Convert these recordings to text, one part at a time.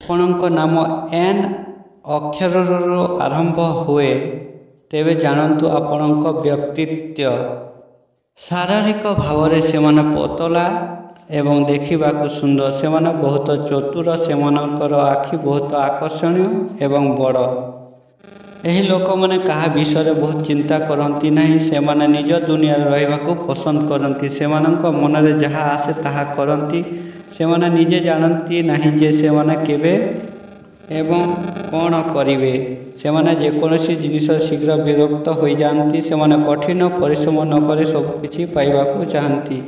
ଆପଣଙ୍କ ନାମ ଏନ୍ ଅକ୍ଷରରୁ ଆରମ୍ଭ ହୁଏ, ତେବେ ଜାଣନ୍ତୁ ଆପଣଙ୍କ ବ୍ୟକ୍ତିତ୍ୱ ଶାରୀରିକ ଭାବରେ ସେମାନେ ପତଳା ଏବଂ ଦେଖିବାକୁ ସୁନ୍ଦର। ସେମାନେ ବହୁତ ଚତୁର, ସେମାନଙ୍କର ଆଖି ବହୁତ ଆକର୍ଷଣୀୟ ଏବଂ ବଡ଼। ଏହି ଲୋକମାନେ କାହା ବିଷୟରେ ବହୁତ ଚିନ୍ତା କରନ୍ତି ନାହିଁ। ସେମାନେ ନିଜ ଦୁନିଆରେ ରହିବାକୁ ପସନ୍ଦ କରନ୍ତି। ସେମାନଙ୍କ ମନରେ ଯାହା ଆସେ ତାହା କରନ୍ତି। ସେମାନେ ନିଜେ ଜାଣନ୍ତି ନାହିଁ ଯେ ସେମାନେ କେବେ ଏବଂ କ'ଣ କରିବେ। ସେମାନେ ଯେକୌଣସି ଜିନିଷରେ ଶୀଘ୍ର ବିରକ୍ତ ହୋଇଯାଆନ୍ତି। ସେମାନେ କଠିନ ପରିଶ୍ରମ ନ କରି ସବୁକିଛି ପାଇବାକୁ ଚାହାନ୍ତି।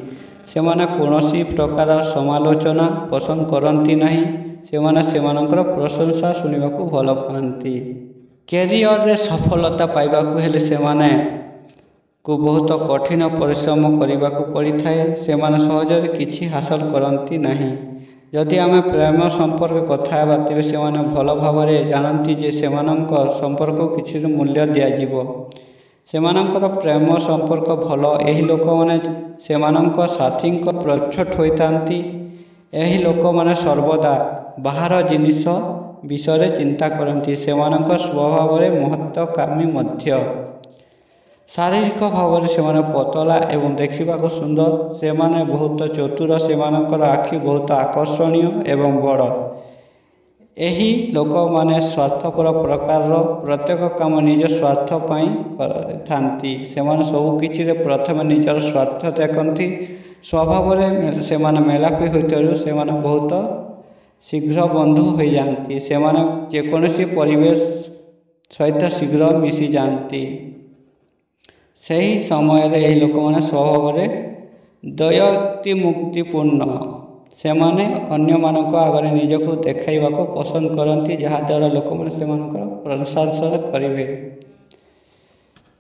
ସେମାନେ କୌଣସି ପ୍ରକାର ସମାଲୋଚନା ପସନ୍ଦ କରନ୍ତି ନାହିଁ। ସେମାନେ ସେମାନଙ୍କର ପ୍ରଶଂସା ଶୁଣିବାକୁ ଭଲ ପାଆନ୍ତି। କ୍ୟାରିୟରରେ ସଫଳତା ପାଇବାକୁ ହେଲେ ସେମାନଙ୍କୁ ବହୁତ କଠିନ ପରିଶ୍ରମ କରିବାକୁ ପଡ଼ିଥାଏ। ସେମାନେ ସହଜରେ କିଛି ହାସଲ କରନ୍ତି ନାହିଁ। ଯଦି ଆମେ ପ୍ରେମ ସମ୍ପର୍କରେ କଥା ହେବା, ତେବେ ସେମାନେ ଭଲ ଭାବରେ ଜାଣନ୍ତି ଯେ ସେମାନଙ୍କ ସମ୍ପର୍କକୁ କିଛି ମୂଲ୍ୟ ଦିଆଯିବ। ସେମାନଙ୍କର ପ୍ରେମ ସମ୍ପର୍କ ଭଲ। ଏହି ଲୋକମାନେ ସେମାନଙ୍କ ସାଥୀଙ୍କ ପ୍ରଚ୍ଛଦ ହୋଇଥାନ୍ତି। ଏହି ଲୋକମାନେ ସର୍ବଦା ବାହାର ଜିନିଷ ବିଷୟରେ ଚିନ୍ତା କରନ୍ତି। ସେମାନଙ୍କ ସ୍ୱଭାବରେ ମହତ୍ତ୍ୱାକାଂକ୍ଷୀ ମଧ୍ୟ। ଶାରୀରିକ ଭାବରେ ସେମାନେ ପତଳା ଏବଂ ଦେଖିବାକୁ ସୁନ୍ଦର। ସେମାନେ ବହୁତ ଚତୁର। ସେମାନଙ୍କର ଆଖି ବହୁତ ଆକର୍ଷଣୀୟ ଏବଂ ବଡ଼। ଏହି ଲୋକମାନେ ସ୍ୱାର୍ଥପର ପ୍ରକାରର। ପ୍ରତ୍ୟେକ କାମ ନିଜ ସ୍ୱାର୍ଥ ପାଇଁ କରିଥାନ୍ତି। ସେମାନେ ସବୁକିଛିରେ ପ୍ରଥମେ ନିଜର ସ୍ୱାର୍ଥ ଦେଖନ୍ତି। ସ୍ୱଭାବରେ ସେମାନେ ମେଳାପି ହୋଇଥିବାରୁ ସେମାନେ ବହୁତ ଶୀଘ୍ର ବନ୍ଧୁ ହୋଇଯାଆନ୍ତି। ସେମାନେ ଯେକୌଣସି ପରିବେଶ ସହିତ ଶୀଘ୍ର ମିଶିଯାଆନ୍ତି। ସେହି ସମୟରେ ଏହି ଲୋକମାନେ ସ୍ୱଭାବରେ ଦୟୋକ୍ତିମୁକ୍ତିପୂର୍ଣ୍ଣ। ସେମାନେ ଅନ୍ୟମାନଙ୍କ ଆଗରେ ନିଜକୁ ଦେଖାଇବାକୁ ପସନ୍ଦ କରନ୍ତି, ଯାହାଦ୍ୱାରା ଲୋକମାନେ ସେମାନଙ୍କର ପ୍ରଶଂସା କରିବେ।